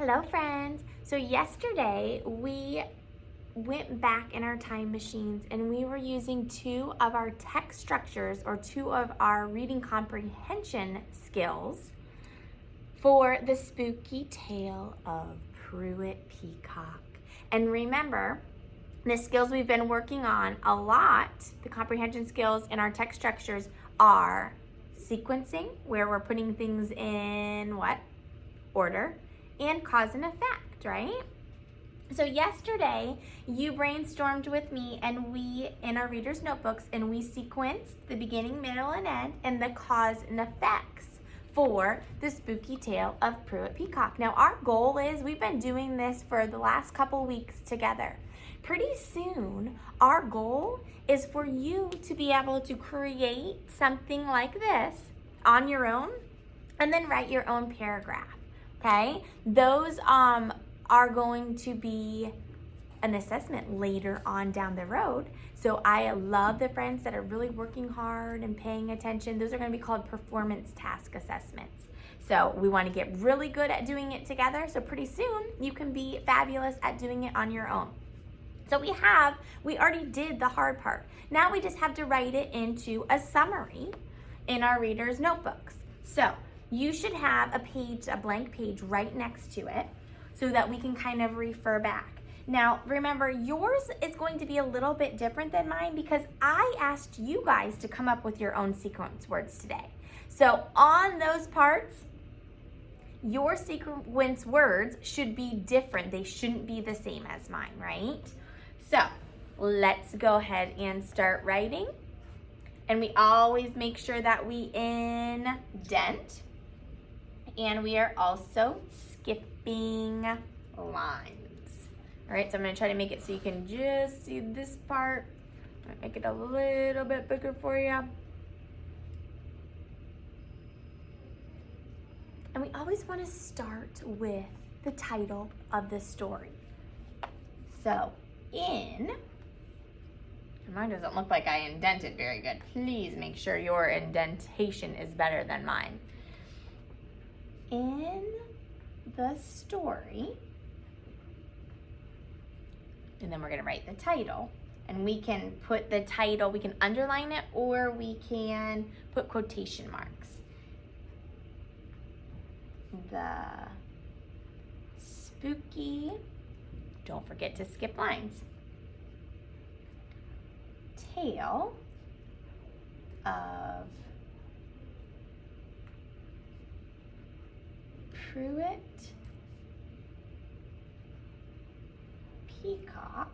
Hello friends! So yesterday we went back in our time machines and we were using two of our text structures or two of our reading comprehension skills for the spooky tale of Prewitt Peacock. And remember, the skills we've been working on a lot, the comprehension skills in our text structures are sequencing, where we're putting things in what? Order. And cause and effect, right? So yesterday you brainstormed with me and we, in our reader's notebooks, and we sequenced the beginning, middle, and end and the cause and effects for the spooky tale of Prewitt Peacock. Now our goal is, we've been doing this for the last couple weeks together. Pretty soon, our goal is for you to be able to create something like this on your own and then write your own paragraph. Okay, those are going to be an assessment later on down the road. So I love the friends that are really working hard and paying attention. Those are going to be called performance task assessments. So we want to get really good at doing it together. So pretty soon you can be fabulous at doing it on your own. So we already did the hard part. Now we just have to write it into a summary in our reader's notebooks. So you should have a blank page right next to it so that we can kind of refer back. Now, remember, yours is going to be a little bit different than mine because I asked you guys to come up with your own sequence words today. So on those parts, your sequence words should be different. They shouldn't be the same as mine, right? So let's go ahead and start writing. And we always make sure that we indent. And we are also skipping lines. All right, so I'm gonna try to make it so you can just see this part. I'll make it a little bit bigger for you. And we always wanna start with the title of the story. So mine doesn't look like I indented very good. Please make sure your indentation is better than mine. In the story, and then we're going to write the title, and we can put the title, we can underline it, or we can put quotation marks. The spooky, don't forget to skip lines, tale of Prewitt Peacock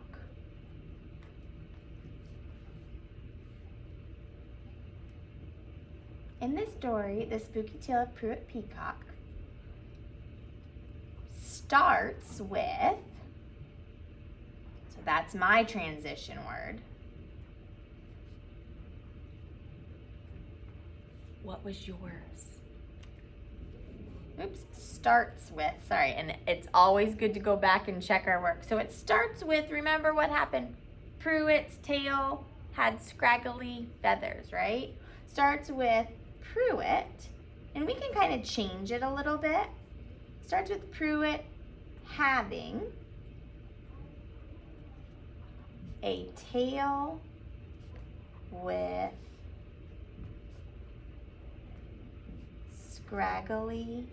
in this story, the spooky tale of Prewitt Peacock starts with, so that's my transition word. What was yours? Oops, starts with, sorry, and it's always good to go back and check our work. So it starts with, remember what happened? Prewitt's tail had scraggly feathers, right? Starts with Prewitt, and we can kind of change it a little bit. Starts with Prewitt having a tail with scraggly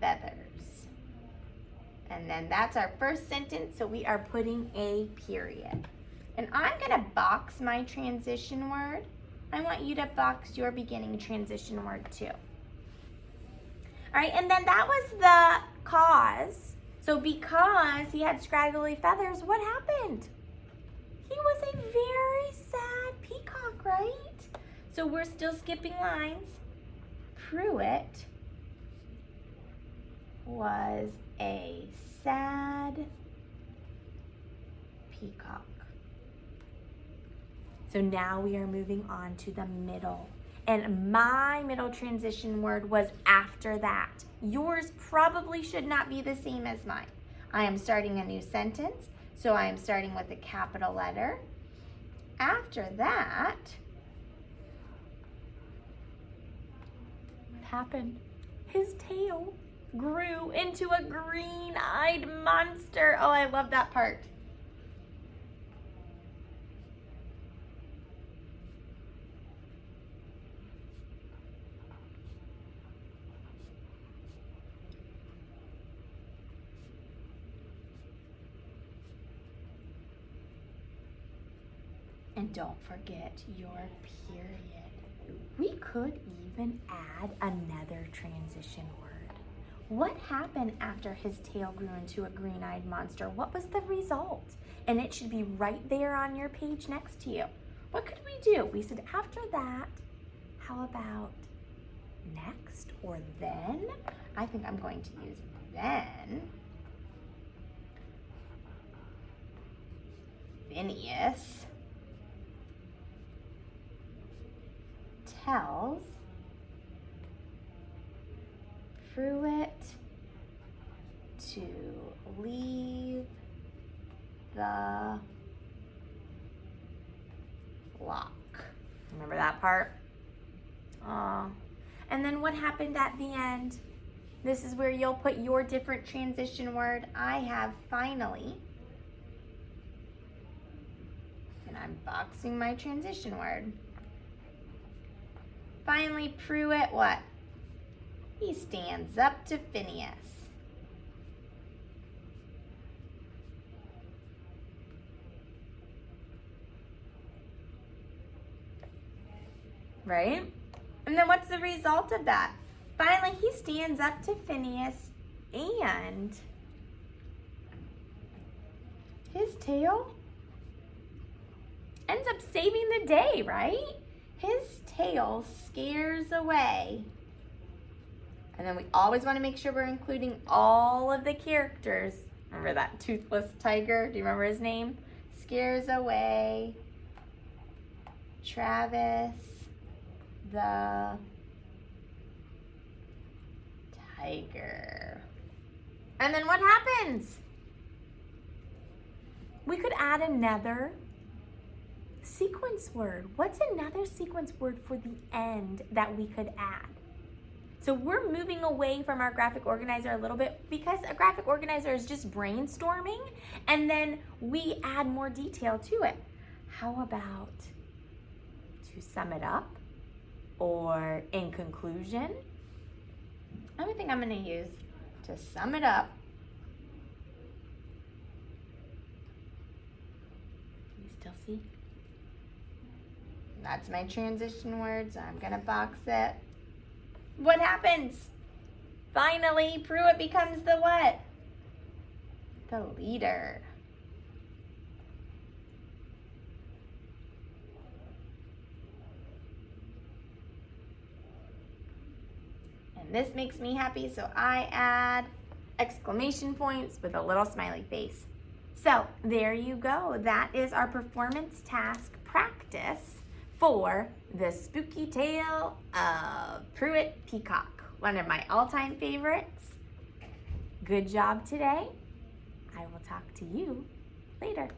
feathers. And then that's our first sentence, so we are putting a period. And I'm gonna box my transition word. I want you to box your beginning transition word too. All right, and then that was the cause. So because he had scraggly feathers, what happened? He was a very sad peacock, right? So we're still skipping lines. Prewitt was a sad peacock. So now we are moving on to the middle. And my middle transition word was after that. Yours probably should not be the same as mine. I am starting a new sentence, so I am starting with a capital letter. After that, what happened? His tail grew into a green-eyed monster. Oh, I love that part. And don't forget your period. We could even add another transition word. What happened after his tail grew into a green-eyed monster? What was the result? And it should be right there on your page next to you. What could we do? We said after that, how about next or then? I think I'm going to use then. Phineas tells Prewitt to leave the lock. Remember that part? And then what happened at the end? This is where you'll put your different transition word. I have finally, and I'm boxing my transition word. Finally, Prewitt, what? He stands up to Phineas. Right? And then what's the result of that? Finally, he stands up to Phineas and his tail ends up saving the day, right? His tail scares away. And then we always want to make sure we're including all of the characters. Remember that toothless tiger? Do you remember his name? Scares away Travis the tiger. And then what happens? We could add another sequence word. What's another sequence word for the end that we could add? So we're moving away from our graphic organizer a little bit because a graphic organizer is just brainstorming and then we add more detail to it. How about to sum it up or in conclusion? I think I'm going to use to sum it up. You still see? That's my transition word, so I'm going to box it. What happens? Finally, Prewitt becomes the what? The leader. And this makes me happy, so I add exclamation points with a little smiley face. So there you go. That is our performance task practice for the spooky tale of Prewitt Peacock, one of my all-time favorites. Good job today. I will talk to you later.